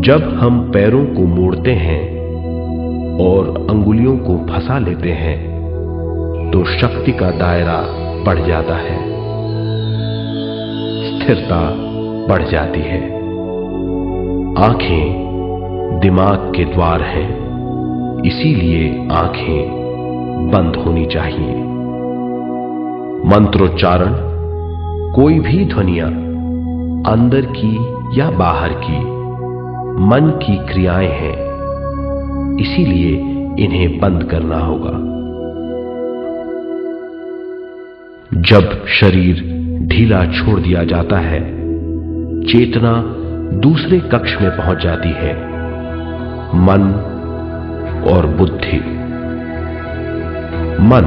जब हम पैरों को मोड़ते हैं और अंगुलियों को फंसा लेते हैं तो शक्ति का दायरा बढ़ जाता है, स्थिरता बढ़ जाती है। आंखें दिमाग के द्वार हैं, इसीलिए आंखें बंद होनी चाहिए। मंत्रोच्चारण, कोई भी ध्वनियां अंदर की या बाहर की मन की क्रियाएं हैं, इसीलिए इन्हें बंद करना होगा। जब शरीर ढीला छोड़ दिया जाता है, चेतना दूसरे कक्ष में पहुंच जाती है, मन और बुद्धि। मन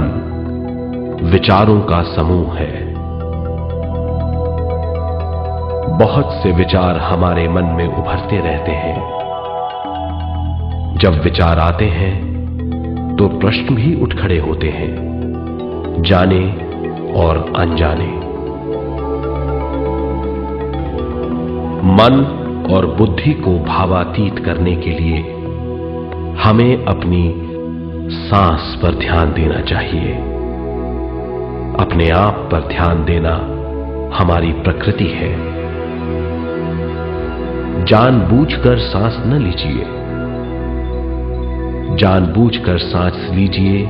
विचारों का समूह है। बहुत से विचार हमारे मन में उभरते रहते हैं। जब विचार आते हैं तो प्रश्न भी उठ खड़े होते हैं, जाने और अनजाने। मन और बुद्धि को भावातीत करने के लिए हमें अपनी सांस पर ध्यान देना चाहिए। अपने आप पर ध्यान देना हमारी प्रकृति है। जानबूझकर सांस न लीजिए। जानबूझकर सांस लीजिए,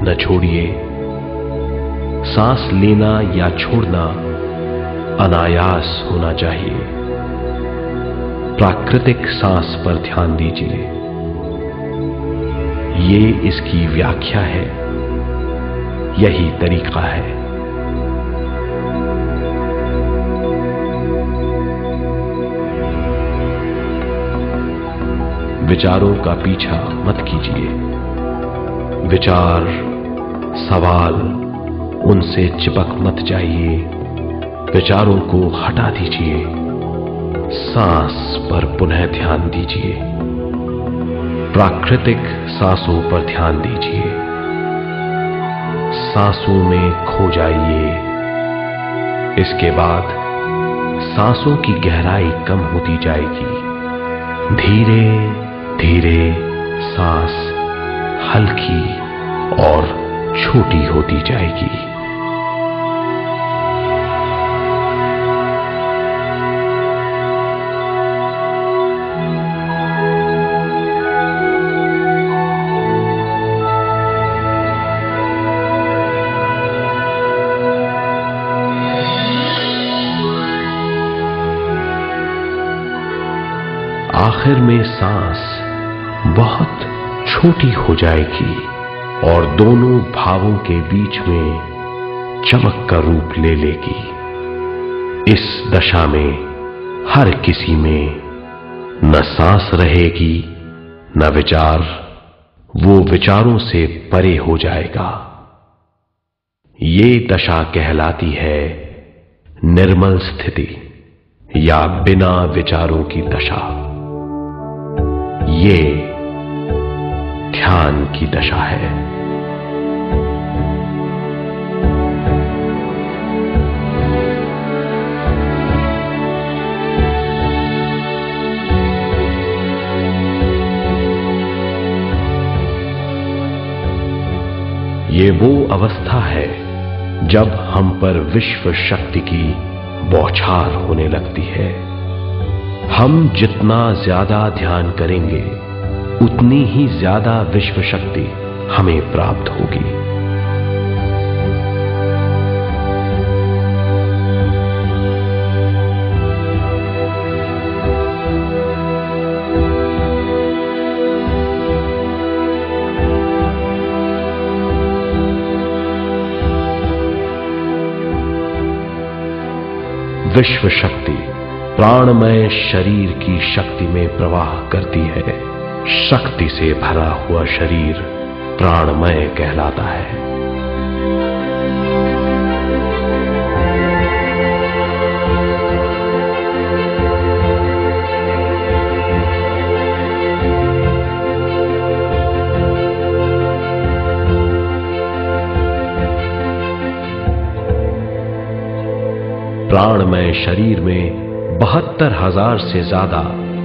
न छोड़िए। सांस लेना या छोड़ना अनायास होना चाहिए। प्राकृतिक सांस पर ध्यान दीजिए। ये इसकी व्याख्या है, यही तरीका है। विचारों का पीछा मत कीजिए। विचार, सवाल, उनसे चिपक मत जाइए। विचारों को हटा दीजिए। सांस पर पुनः ध्यान दीजिए। प्राकृतिक सांसों पर ध्यान दीजिए। सांसों में खो जाइए। इसके बाद सांसों की गहराई कम होती जाएगी। धीरे धीरे सांस हल्की और छोटी होती जाएगी। आखिर में सांस बहुत छोटी हो जाएगी और दोनों भावों के बीच में चमक का रूप ले लेगी। इस दशा में हर किसी में न सांस रहेगी न विचार। वो विचारों से परे हो जाएगा। ये दशा कहलाती है निर्मल स्थिति या बिना विचारों की दशा। ये ध्यान की दशा है। ये वो अवस्था है जब हम पर विश्व शक्ति की बौछार होने लगती है। हम जितना ज्यादा ध्यान करेंगे उतनी ही ज्यादा विश्व शक्ति हमें प्राप्त होगी। विश्व शक्ति प्राणमय शरीर की शक्ति में प्रवाह करती है। शक्ति से भरा हुआ शरीर प्राणमय कहलाता है। प्राणमय शरीर में 72,000 से ज्यादा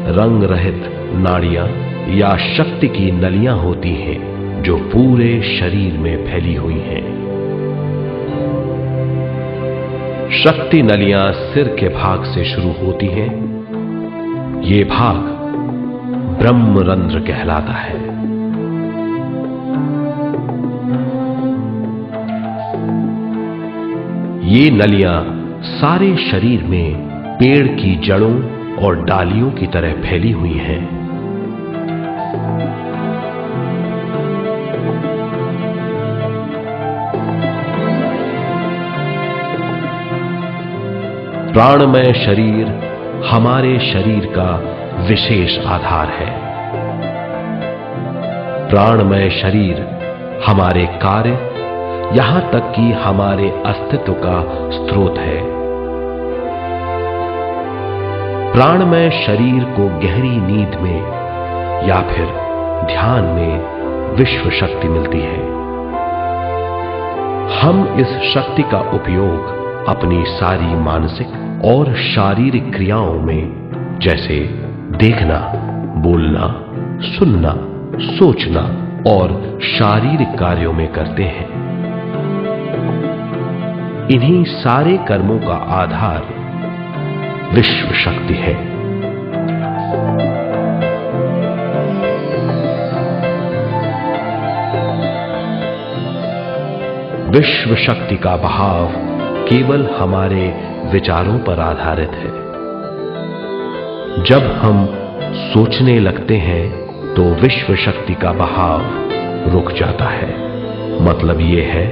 रंग रहित नाड़ियां या शक्ति की नलियां होती हैं जो पूरे शरीर में फैली हुई हैं। शक्ति नलियां सिर के भाग से शुरू होती हैं। ये भाग ब्रह्मरंध्र कहलाता है। ये नलियां सारे शरीर में पेड़ की जड़ों और डालियों की तरह फैली हुई हैं। प्राणमय शरीर हमारे शरीर का विशेष आधार है। प्राणमय शरीर हमारे कार्य, यहां तक कि हमारे अस्तित्व का स्रोत है। प्राणमय शरीर को गहरी नींद में या फिर ध्यान में विश्व शक्ति मिलती है। हम इस शक्ति का उपयोग अपनी सारी मानसिक और शारीरिक क्रियाओं में, जैसे देखना, बोलना, सुनना, सोचना और शारीरिक कार्यों में करते हैं। इन्हीं सारे कर्मों का आधार विश्व शक्ति है। विश्व शक्ति का बहाव केवल हमारे विचारों पर आधारित है। जब हम सोचने लगते हैं तो विश्व शक्ति का बहाव रुक जाता है। मतलब यह है,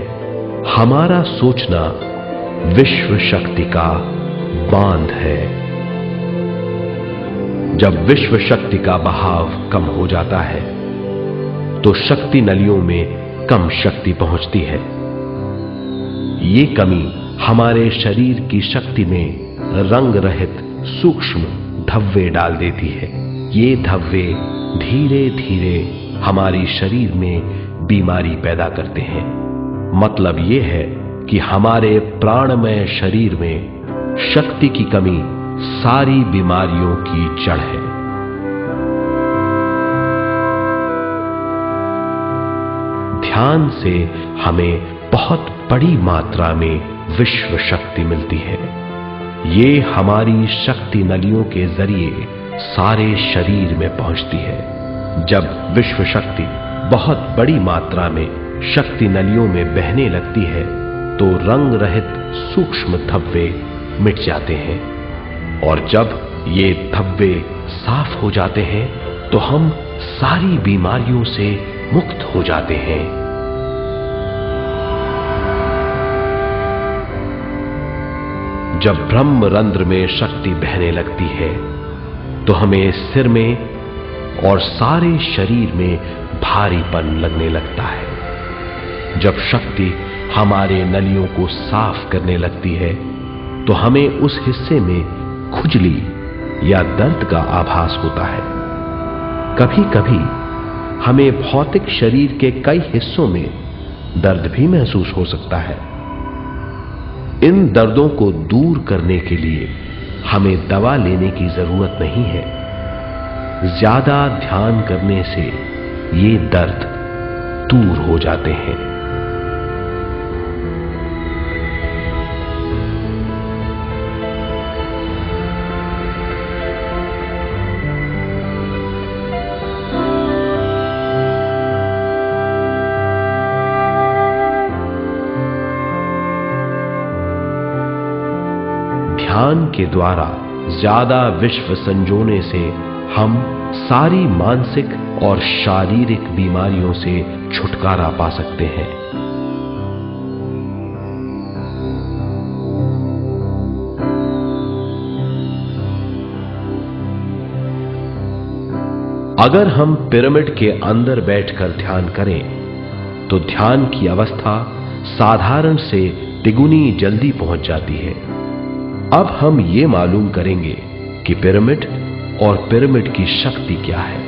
हमारा सोचना विश्व शक्ति का बांध है। जब विश्व शक्ति का बहाव कम हो जाता है तो शक्ति नलियों में कम शक्ति पहुंचती है। ये कमी हमारे शरीर की शक्ति में रंग रहित सूक्ष्म धब्बे डाल देती है। ये धब्बे धीरे धीरे हमारी शरीर में बीमारी पैदा करते हैं। मतलब यह है कि हमारे प्राणमय शरीर में शक्ति की कमी सारी बीमारियों की जड़ है। ध्यान से हमें बहुत बड़ी मात्रा में विश्व शक्ति मिलती है। ये हमारी शक्ति नलियों के जरिए सारे शरीर में पहुंचती है। जब विश्व शक्ति बहुत बड़ी मात्रा में शक्ति नलियों में बहने लगती है तो रंग रहित सूक्ष्म धब्बे मिट जाते हैं, और जब ये धब्बे साफ हो जाते हैं तो हम सारी बीमारियों से मुक्त हो जाते हैं। जब ब्रह्मरंध्र में शक्ति बहने लगती है तो हमें सिर में और सारे शरीर में भारीपन लगने लगता है। जब शक्ति हमारे नलियों को साफ करने लगती है तो हमें उस हिस्से में खुजली या दर्द का आभास होता है। कभी कभी हमें भौतिक शरीर के कई हिस्सों में दर्द भी महसूस हो सकता है। इन दर्दों को दूर करने के लिए हमें दवा लेने की जरूरत नहीं है। ज्यादा ध्यान करने से ये दर्द दूर हो जाते हैं। ध्यान के द्वारा ज्यादा विश्व संजोने से हम सारी मानसिक और शारीरिक बीमारियों से छुटकारा पा सकते हैं। अगर हम पिरामिड के अंदर बैठकर ध्यान करें तो ध्यान की अवस्था साधारण से तिगुनी जल्दी पहुंच जाती है। अब हम ये मालूम करेंगे कि पिरामिड और पिरामिड की शक्ति क्या है।